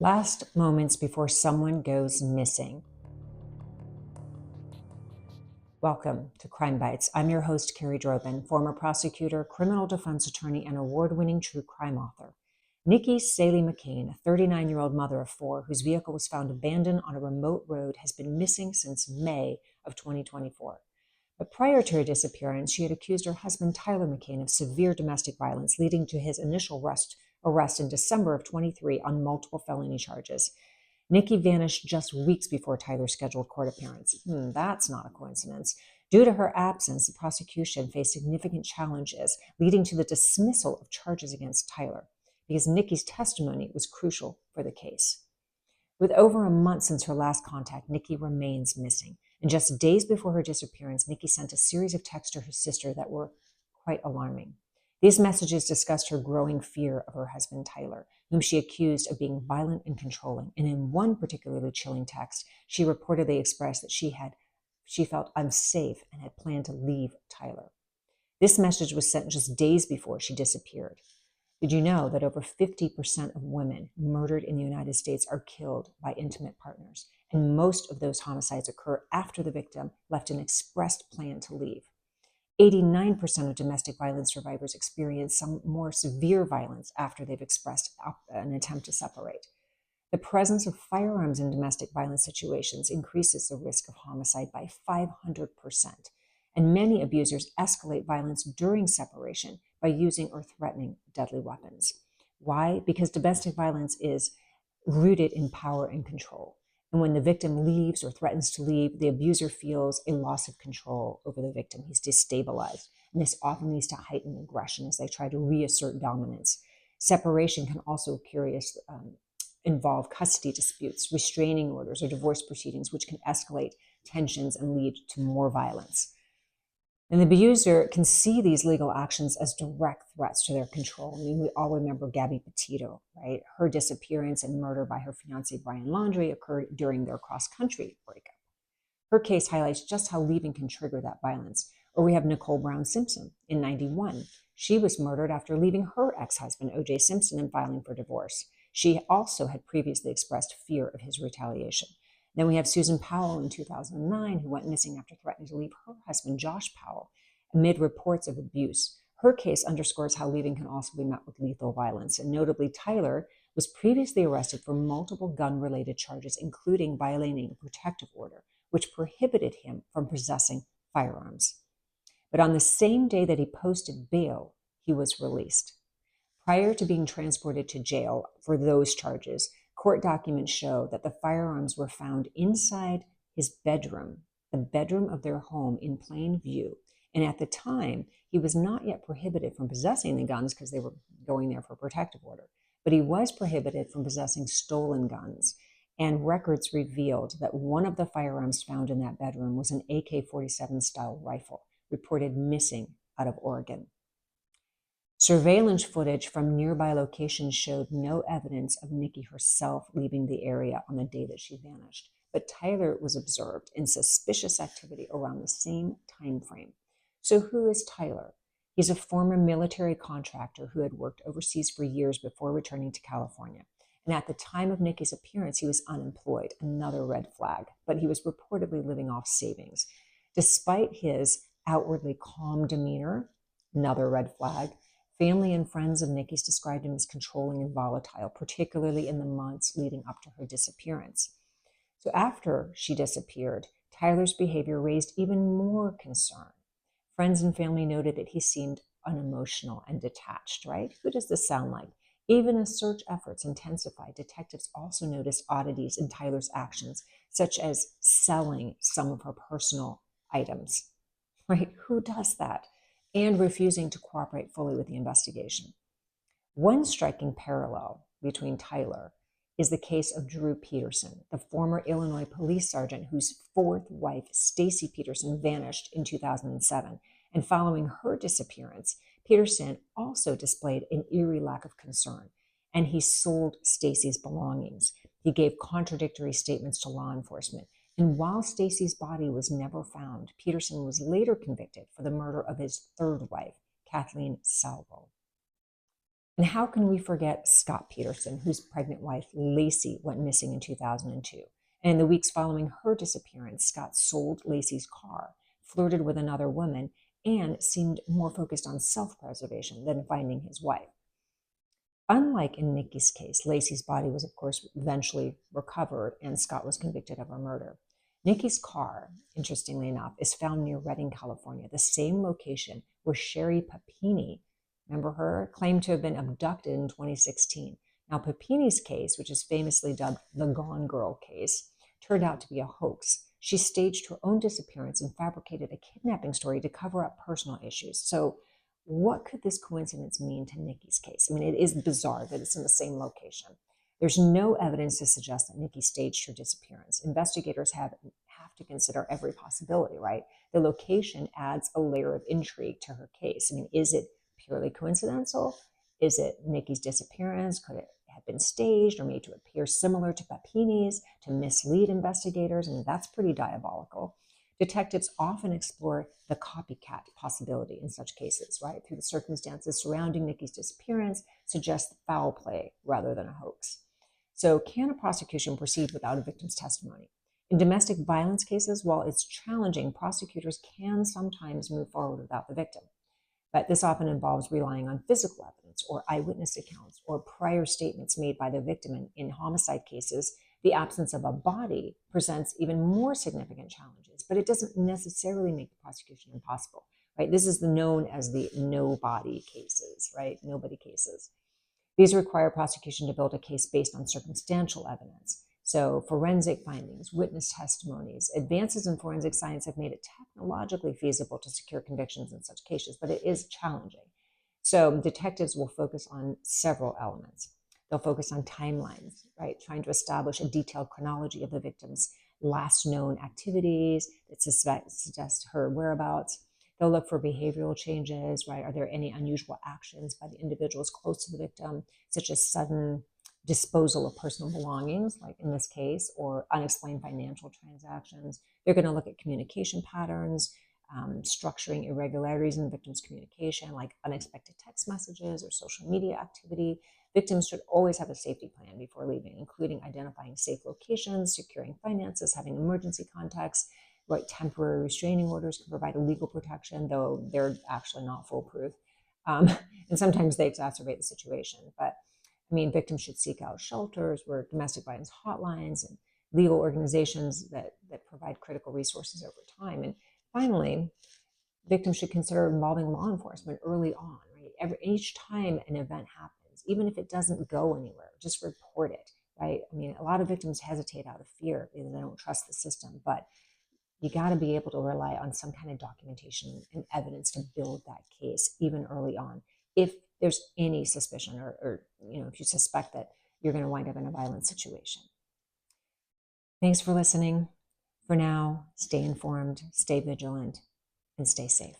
Last moments before someone goes missing. Welcome to Crime Bites. I'm your host, Carrie Drobin, former prosecutor, criminal defense attorney, and award-winning true crime author. Nikki McCain, a 39-year-old mother of four whose vehicle was found abandoned on a remote road, has been missing since May of 2024. But prior to her disappearance, she had accused her husband, Tyler McCain, of severe domestic violence, leading to his initial arrest in December of 23 on multiple felony charges. Nikki vanished just weeks before Tyler's scheduled court appearance. That's not a coincidence. Due to her absence, the prosecution faced significant challenges, leading to the dismissal of charges against Tyler, because Nikki's testimony was crucial for the case. With over a month since her last contact, Nikki remains missing. And just days before her disappearance, Nikki sent a series of texts to her sister that were quite alarming. These messages discussed her growing fear of her husband, Tyler, whom she accused of being violent and controlling. And in one particularly chilling text, she reportedly expressed that she felt unsafe and had planned to leave Tyler. This message was sent just days before she disappeared. Did you know that over 50% of women murdered in the United States are killed by intimate partners? And most of those homicides occur after the victim left an expressed plan to leave. 89% of domestic violence survivors experience some more severe violence after they've expressed an attempt to separate. The presence of firearms in domestic violence situations increases the risk of homicide by 500%. And many abusers escalate violence during separation by using or threatening deadly weapons. Why? Because domestic violence is rooted in power and control. And when the victim leaves or threatens to leave, the abuser feels a loss of control over the victim. He's destabilized. And this often leads to heightened aggression as they try to reassert dominance. Separation can also involve custody disputes, restraining orders, or divorce proceedings, which can escalate tensions and lead to more violence. And the abuser can see these legal actions as direct threats to their control. I mean, we all remember Gabby Petito, right? Her disappearance and murder by her fiancé, Brian Laundrie, occurred during their cross-country breakup. Her case highlights just how leaving can trigger that violence. Or we have Nicole Brown Simpson in 91. She was murdered after leaving her ex-husband, O.J. Simpson, and filing for divorce. She also had previously expressed fear of his retaliation. Then we have Susan Powell in 2009, who went missing after threatening to leave her husband, Josh Powell, amid reports of abuse. Her case underscores how leaving can also be met with lethal violence. And notably, Tyler was previously arrested for multiple gun-related charges, including violating a protective order, which prohibited him from possessing firearms. But on the same day that he posted bail, he was released. Prior to being transported to jail for those charges, court documents show that the firearms were found inside his bedroom, the bedroom of their home, in plain view. And at the time, he was not yet prohibited from possessing the guns because they were going there for a protective order, but he was prohibited from possessing stolen guns. And records revealed that one of the firearms found in that bedroom was an AK-47 style rifle, reported missing out of Oregon. Surveillance footage from nearby locations showed no evidence of Nikki herself leaving the area on the day that she vanished, but Tyler was observed in suspicious activity around the same time frame. So who is Tyler? He's a former military contractor who had worked overseas for years before returning to California. And at the time of Nikki's appearance, he was unemployed, another red flag, but he was reportedly living off savings. Despite his outwardly calm demeanor, another red flag, family and friends of Nikki's described him as controlling and volatile, particularly in the months leading up to her disappearance. So after she disappeared, Tyler's behavior raised even more concern. Friends and family noted that he seemed unemotional and detached, right? Who does this sound like? Even as search efforts intensified, detectives also noticed oddities in Tyler's actions, such as selling some of her personal items, right? Who does that? And refusing to cooperate fully with the investigation. One striking parallel between Tyler is the case of Drew Peterson, the former Illinois police sergeant whose fourth wife, Stacy Peterson, vanished in 2007. And following her disappearance, Peterson also displayed an eerie lack of concern, and he sold Stacy's belongings. He gave contradictory statements to law enforcement. And while Stacy's body was never found, Peterson was later convicted for the murder of his third wife, Kathleen Salvo. And how can we forget Scott Peterson, whose pregnant wife, Lacey, went missing in 2002? And in the weeks following her disappearance, Scott sold Lacey's car, flirted with another woman, and seemed more focused on self-preservation than finding his wife. Unlike in Nikki's case, Lacey's body was, of course, eventually recovered, and Scott was convicted of her murder. Nikki's car, interestingly enough, is found near Redding, California, the same location where Sherry Papini, remember her, claimed to have been abducted in 2016. Now, Papini's case, which is famously dubbed the Gone Girl case, turned out to be a hoax. She staged her own disappearance and fabricated a kidnapping story to cover up personal issues. So, what could this coincidence mean to Nikki's case? I mean, it is bizarre that it's in the same location. There's no evidence to suggest that Nikki staged her disappearance. Investigators have to consider every possibility, right? The location adds a layer of intrigue to her case. I mean, is it purely coincidental? Is it Nikki's disappearance? Could it have been staged or made to appear similar to Papini's to mislead investigators? I mean, that's pretty diabolical. Detectives often explore the copycat possibility in such cases, right? Through the circumstances surrounding Nikki's disappearance suggest foul play rather than a hoax. So, can a prosecution proceed without a victim's testimony? In domestic violence cases, while it's challenging, prosecutors can sometimes move forward without the victim. But this often involves relying on physical evidence or eyewitness accounts or prior statements made by the victim. In homicide cases, the absence of a body presents even more significant challenges, but it doesn't necessarily make the prosecution impossible, right? This is known as the no body cases, right? Nobody cases. These require prosecution to build a case based on circumstantial evidence. So forensic findings, witness testimonies, advances in forensic science have made it technologically feasible to secure convictions in such cases, but it is challenging. So detectives will focus on several elements. They'll focus on timelines, right? Trying to establish a detailed chronology of the victim's last known activities that suggest her whereabouts. They'll look for behavioral changes, right? Are there any unusual actions by the individuals close to the victim, such as sudden disposal of personal belongings, like in this case, or unexplained financial transactions? They're going to look at communication patterns, structuring irregularities in the victim's communication, like unexpected text messages or social media activity. Victims should always have a safety plan before leaving, including identifying safe locations, securing finances, having emergency contacts. Right, temporary restraining orders can provide a legal protection, though they're actually not foolproof. And sometimes they exacerbate the situation. But I mean, victims should seek out shelters or domestic violence hotlines and legal organizations that provide critical resources over time. And finally, victims should consider involving law enforcement early on, right? Each time an event happens, even if it doesn't go anywhere, just report it, right? I mean, a lot of victims hesitate out of fear because they don't trust the system, but you got to be able to rely on some kind of documentation and evidence to build that case even early on. If there's any suspicion or if you suspect that you're going to wind up in a violent situation. Thanks for listening. For now, stay informed, stay vigilant, and stay safe.